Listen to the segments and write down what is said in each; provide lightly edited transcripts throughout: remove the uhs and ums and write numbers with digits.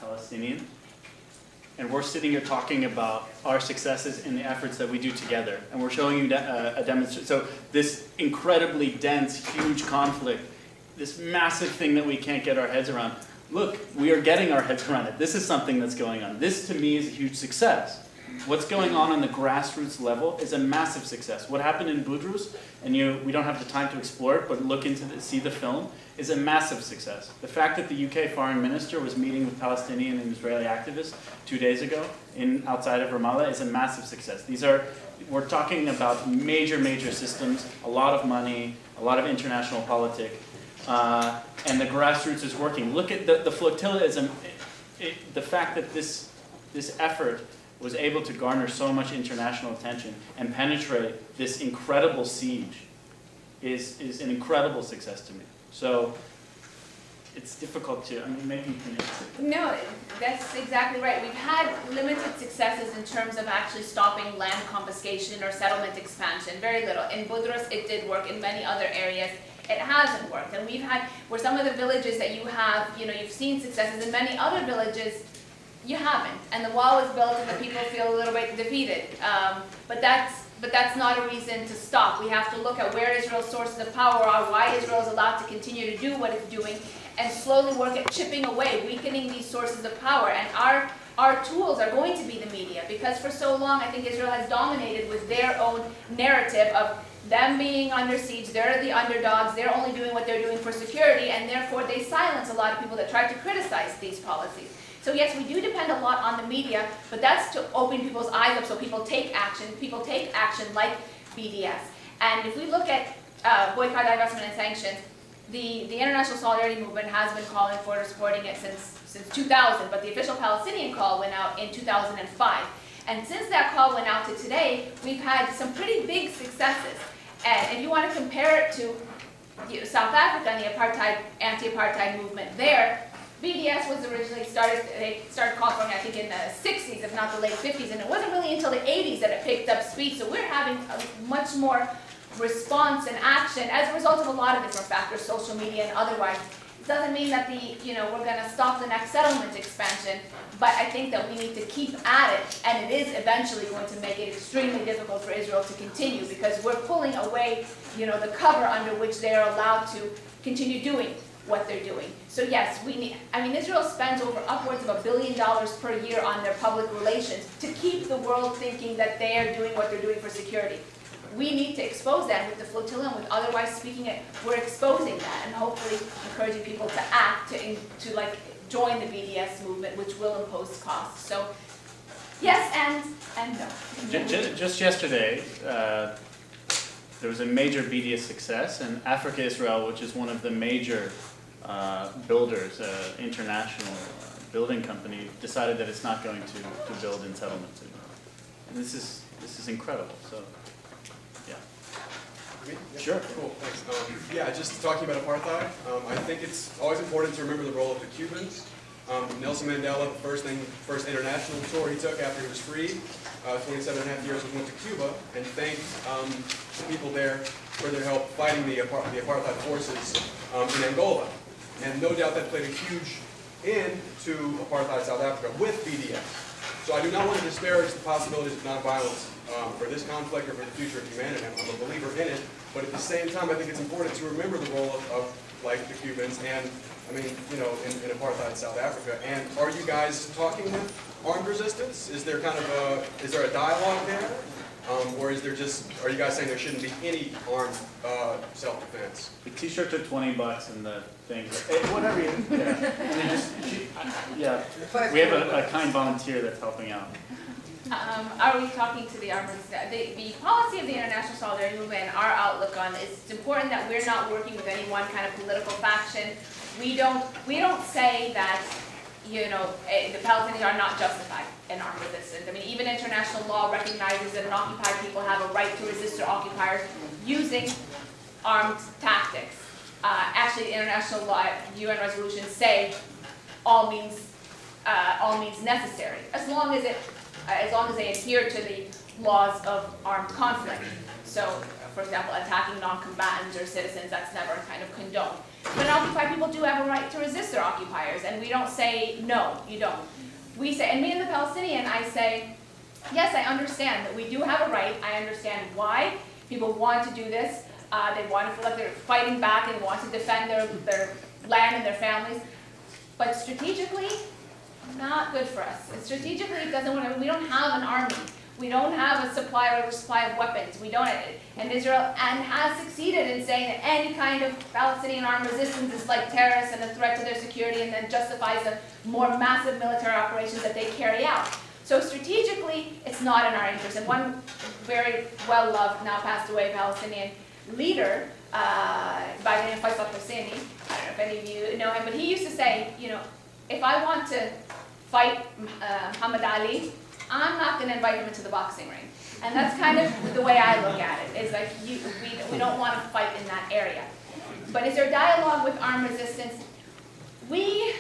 Palestinian. And we're sitting here talking about our successes and the efforts that we do together. And we're showing you a demonstration. So this incredibly dense, huge conflict, this massive thing that we can't get our heads around. Look, we are getting our heads around it. This is something that's going on. This, to me, is a huge success. What's going on the grassroots level is a massive success. What happened in Budrus, and we don't have the time to explore it, but look into see the film, is a massive success. The fact that the UK foreign minister was meeting with Palestinian and Israeli activists 2 days ago outside of Ramallah is a massive success. We're talking about major, major systems, a lot of money, a lot of international politics, and the grassroots is working. Look at the flotilla. The fact that this effort was able to garner so much international attention and penetrate this incredible siege is an incredible success to me. So it's difficult to, maybe you can answer. No, that's exactly right. We've had limited successes in terms of actually stopping land confiscation or settlement expansion. Very little. In Budrus, it did work. In many other areas, it hasn't worked. And we've had, where some of the villages that you have, you've seen successes. In many other villages, you haven't. And the wall was built and the people feel a little bit defeated. But that's not a reason to stop. We have to look at where Israel's sources of power are, why Israel is allowed to continue to do what it's doing, and slowly work at chipping away, weakening these sources of power. And our tools are going to be the media, because for so long I think Israel has dominated with their own narrative of them being under siege, they're the underdogs, they're only doing what they're doing for security, and therefore they silence a lot of people that try to criticize these policies. So yes, we do depend a lot on the media, but that's to open people's eyes up so people take action. People take action like BDS. And if we look at boycott, divestment, and sanctions, the International Solidarity Movement has been calling for supporting it since 2000, but the official Palestinian call went out in 2005. And since that call went out to today, we've had some pretty big successes. And if you want to compare it to South Africa and the anti-apartheid movement there, BDS was originally they started calling for it, I think, in the 60s, if not the late 50s, and it wasn't really until the 80s that it picked up speed. So we're having a much more response and action as a result of a lot of different factors, social media and otherwise. It doesn't mean that we're going to stop the next settlement expansion, but I think that we need to keep at it, and it is eventually going to make it extremely difficult for Israel to continue, because we're pulling away, the cover under which they are allowed to continue doing what they're doing. So yes, Israel spends upwards of $1 billion per year on their public relations to keep the world thinking that they are doing what they're doing for security. We need to expose that with the flotilla, and with otherwise speaking it, we're exposing that and hopefully encouraging people to act, to join the BDS movement, which will impose costs. So yes and no. Just yesterday, there was a major BDS success, and Africa Israel, which is one of the major builders, international building company, decided that it's not going to build in settlements anymore. And this is incredible. So, yeah. Yeah. Sure. Cool. Thanks. Yeah, just talking about apartheid. I think it's always important to remember the role of the Cubans. Nelson Mandela, the first international tour he took after he was freed, 27.5 years, went to Cuba and thanked the people there for their help fighting the apartheid forces in Angola. And no doubt that played a huge end to apartheid South Africa with BDS. So I do not want to disparage the possibilities of nonviolence for this conflict or for the future of humanity. I'm a believer in it, but at the same time I think it's important to remember the role of the Cubans and in apartheid South Africa. And are you guys talking with armed resistance? Is there is there a dialogue there? Or is there are you guys saying there shouldn't be any armed self-defense? The t-shirts are $20 and the things, whatever you, we have a kind volunteer that's helping out. Are we talking to the armed resistance? The policy of the International Solidarity Movement and our outlook on it, it's important that we're not working with any one kind of political faction. We don't say that the Palestinians are not justified in armed resistance. Even international law recognizes that an occupied people have a right to resist their occupiers using armed tactics. Actually, international law, UN resolutions say all means necessary, as long as they adhere to the laws of armed conflict. So for example, attacking non-combatants or citizens, that's never kind of condoned. But occupied people do have a right to resist their occupiers, and we don't say, no, you don't. We say, and me and the Palestinian, I say, yes, I understand that we do have a right. I understand why people want to do this. They want to feel like they're fighting back and want to defend their land and their families. But strategically, not good for us. Strategically, it doesn't want to, we don't have an army. We don't have a supply of weapons. We don't, and Israel has succeeded in saying that any kind of Palestinian armed resistance is like terrorists and a threat to their security, and then justifies the more massive military operations that they carry out. So strategically, it's not in our interest. And one very well-loved, now passed away Palestinian leader, by the name of Faisal Husseini, I don't know if any of you know him, but he used to say, you know, if I want to fight Muhammad Ali, I'm not going to invite him into the boxing ring. And that's kind of the way I look at it, is like we don't want to fight in that area. But is there dialogue with armed resistance? We'll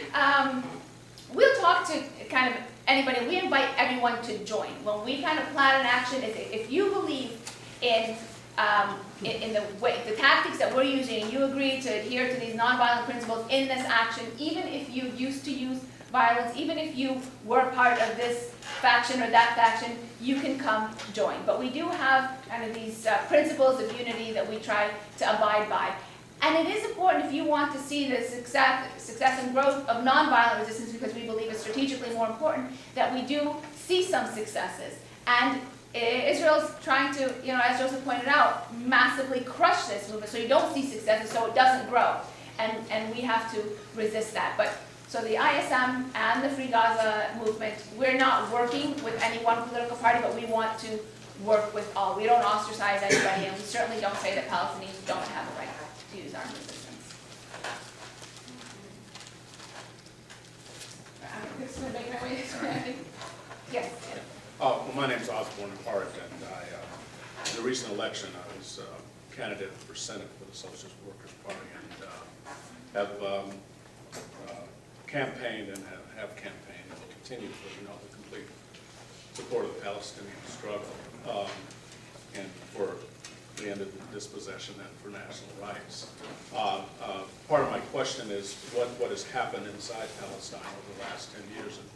talk to kind of anybody. We invite everyone to join. When we kind of plan an action, if you believe in the tactics that we're using, and you agree to adhere to these nonviolent principles in this action, even if you used to use violence, even if you were part of this faction or that faction, you can come join. But we do have kind of these principles of unity that we try to abide by. And it is important, if you want to see the success and growth of nonviolent resistance, because we believe it's strategically more important, that we do see some successes. And Israel's trying to, you know, as Joseph pointed out, massively crush this movement, so you don't see successes, so it doesn't grow. And we have to resist that. But so the ISM and the Free Gaza Movement, we're not working with any one political party, but we want to work with all. We don't ostracize anybody, and we certainly don't say that Palestinians don't have a right to use armed resistance. I'm just going to make my way this way. Yes. Well, my name is Osborne Hart, and in the recent election, I was a candidate for Senate for the Socialist Workers' Party, and have campaigned and have campaigned and will continue for the complete support of the Palestinian struggle and for the end of dispossession and for national rights. Part of my question is what has happened inside Palestine over the last 10 years, and